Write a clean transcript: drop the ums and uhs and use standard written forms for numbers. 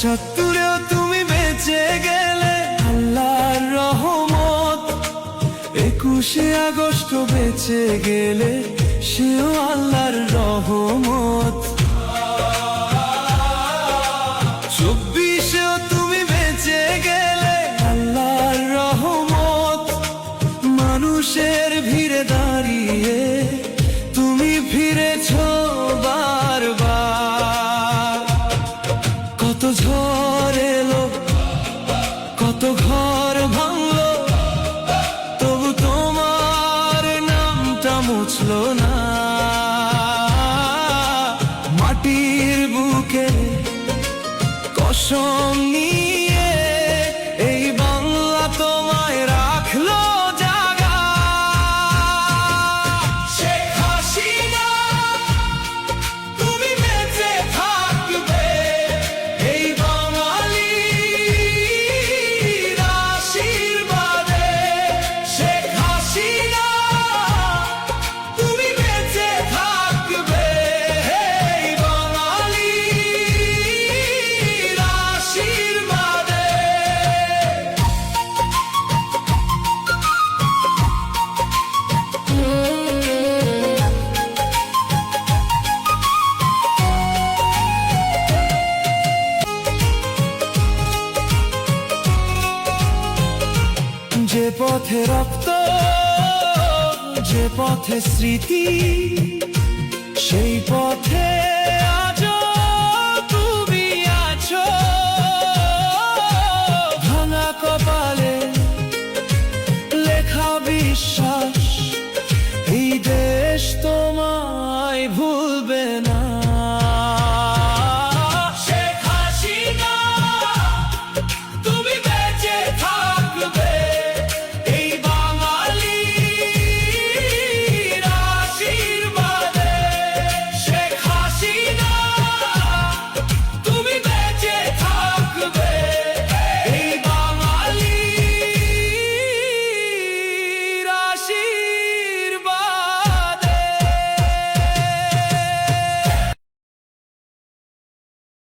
75-এও তুমি বেঁচে গেলে আল্লাহর রহমত, 21শে আগস্ট বেঁচে গেলে সেও আল্লাহর রহমত। 24-এও তুমি বেঁচে গেলে আল্লাহর রহমত, মানুষের ভিড়ে দাঁড়িয়ে তুমি ফিরেছো বারবার। কত ঝড় এলো, কত ঘর ভাঙলো, তবু তোমার নামটা মুছলো না। মাটির বুকে কসম নিয়ে এই বাংলা তোমায় রাখলো জাগা। শেখ হাসিনা তুমি বেঁচে থাকবে এই বাঙালির আশীর্বাদে। শেখ হাসিনা তুমি বেঁচে থাকবে এই বাঙালির আশীর্বাদে। যে পথে রক্ত, যে পথে স্মৃতি, সেই পথে